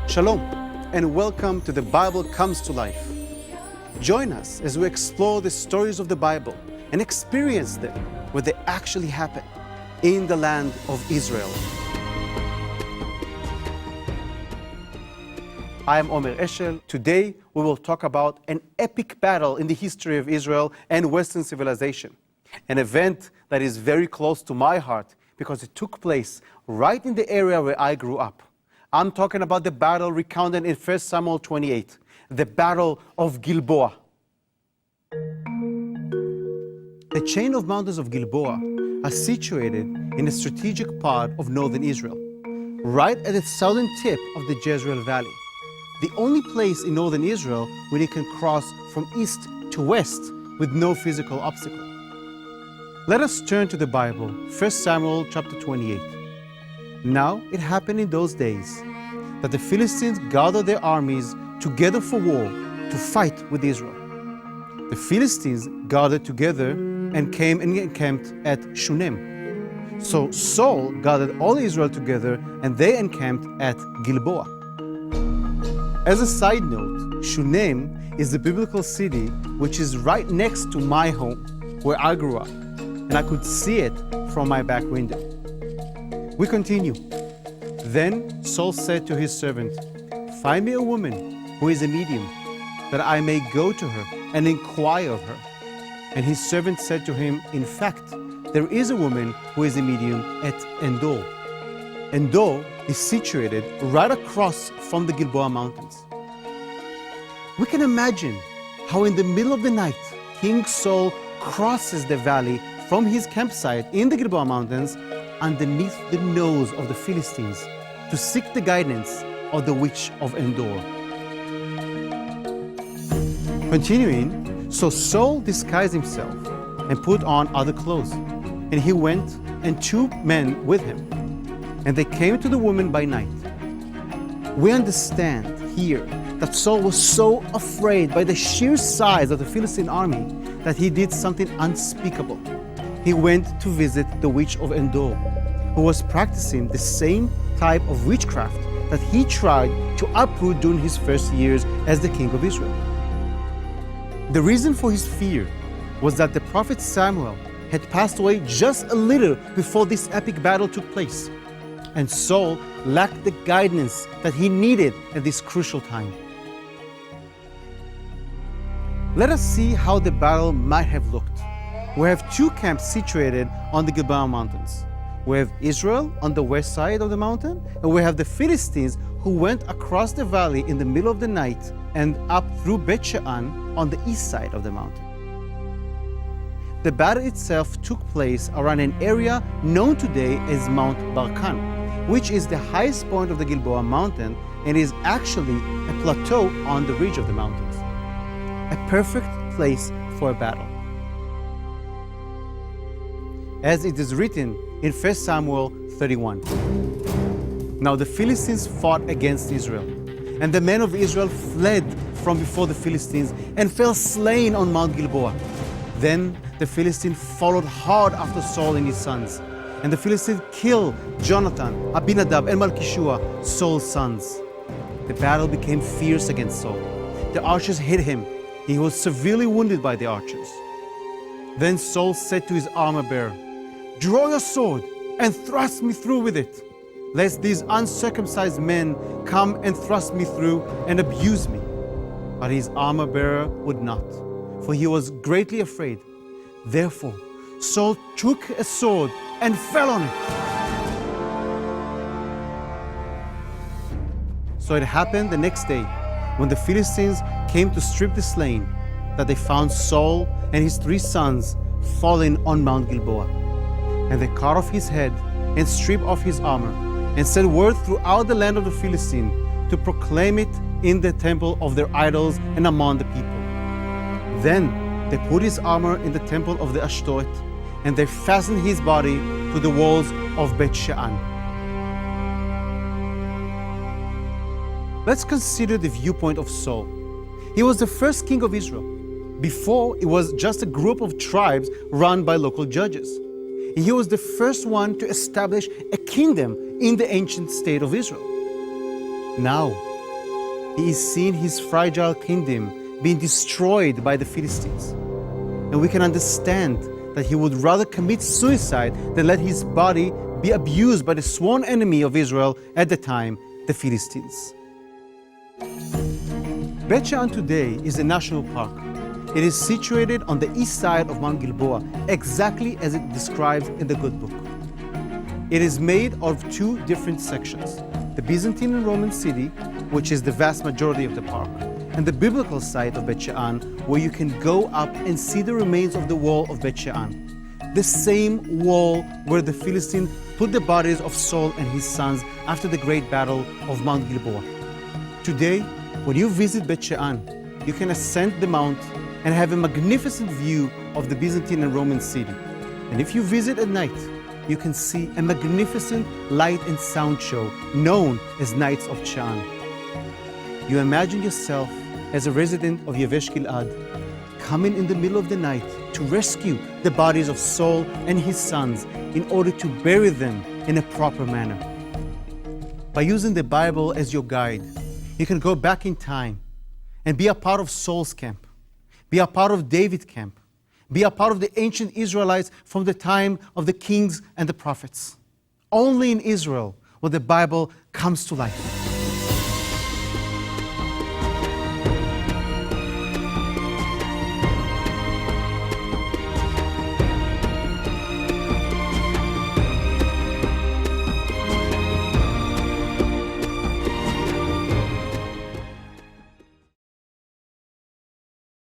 Shalom, and welcome to The Bible Comes to Life. Join us as we explore the stories of the Bible and experience them where they actually happen in the land of Israel. I am Omer Eshel. Today we will talk about an epic battle in the history of Israel and Western civilization. An event that is very close to my heart because it took place right in the area where I grew up. I'm talking about the battle recounted in 1 Samuel 28, the Battle of Gilboa. The chain of mountains of Gilboa are situated in a strategic part of northern Israel, right at the southern tip of the Jezreel Valley. The only place in northern Israel where you can cross from east to west with no physical obstacle. Let us turn to the Bible, 1 Samuel chapter 28. Now it happened in those days that the Philistines gathered their armies together for war to fight with Israel. The Philistines gathered together and came and encamped at Shunem. So Saul gathered all Israel together and they encamped at Gilboa. As a side note, Shunem is the biblical city which is right next to my home, where I grew up, and I could see it from my back window. We continue. Then Saul said to his servant, "Find me a woman who is a medium, that I may go to her and inquire of her." And his servant said to him, "In fact, there is a woman who is a medium at Endor." Endor is situated right across from the Gilboa Mountains. We can imagine how in the middle of the night, King Saul crosses the valley from his campsite in the Gilboa Mountains underneath the nose of the Philistines to seek the guidance of the witch of Endor. Continuing, so Saul disguised himself and put on other clothes, and he went and 2 men with him, and they came to the woman by night. We understand here that Saul was so afraid by the sheer size of the Philistine army that he did something unspeakable. He went to visit the witch of Endor, who was practicing the same type of witchcraft that he tried to uproot during his first years as the king of Israel. The reason for his fear was that the prophet Samuel had passed away just a little before this epic battle took place, and Saul lacked the guidance that he needed at this crucial time. Let us see how the battle might have looked. We have 2 camps situated on the Gilboa Mountains. We have Israel on the west side of the mountain, and we have the Philistines who went across the valley in the middle of the night and up through Bet Shean on the east side of the mountain. The battle itself took place around an area known today as Mount Barkan, which is the highest point of the Gilboa Mountain and is actually a plateau on the ridge of the mountains. A perfect place for a battle. As it is written in 1 Samuel 31. Now the Philistines fought against Israel, and the men of Israel fled from before the Philistines and fell slain on Mount Gilboa. Then the Philistines followed hard after Saul and his sons, and the Philistines killed Jonathan, Abinadab, and Malchishua, Saul's sons. The battle became fierce against Saul. The archers hit him. He was severely wounded by the archers. Then Saul said to his armor-bearer, "Draw your sword and thrust me through with it, lest these uncircumcised men come and thrust me through and abuse me." But his armor-bearer would not, for he was greatly afraid. Therefore, Saul took a sword and fell on it. So it happened the next day, when the Philistines came to strip the slain, that they found Saul and his 3 sons fallen on Mount Gilboa. And they cut off his head and stripped off his armor, and sent word throughout the land of the Philistines to proclaim it in the temple of their idols and among the people. Then they put his armor in the temple of the Ashtoreth, and they fastened his body to the walls of Bet Shean. Let's consider the viewpoint of Saul. He was the first king of Israel. Before, it was just a group of tribes run by local judges. He was the first one to establish a kingdom in the ancient state of Israel. Now, he is seeing his fragile kingdom being destroyed by the Philistines. And we can understand that he would rather commit suicide than let his body be abused by the sworn enemy of Israel at the time, the Philistines. Bet Shean today is a national park. It is situated on the east side of Mount Gilboa, exactly as it describes in the good book. It is made of two different sections: the Byzantine and Roman city, which is the vast majority of the park, and the biblical site of Bet Shean, where you can go up and see the remains of the wall of Bet Shean, the same wall where the Philistines put the bodies of Saul and his sons after the great battle of Mount Gilboa. Today, when you visit Bet Shean, you can ascend the mount and have a magnificent view of the Byzantine and Roman city. And if you visit at night, you can see a magnificent light and sound show known as Nights of Shean. You imagine yourself as a resident of Yavesh Gilad, coming in the middle of the night to rescue the bodies of Saul and his sons in order to bury them in a proper manner. By using the Bible as your guide, you can go back in time and be a part of Saul's camp, be a part of David's camp, be a part of the ancient Israelites from the time of the kings and the prophets. Only in Israel where the Bible comes to life.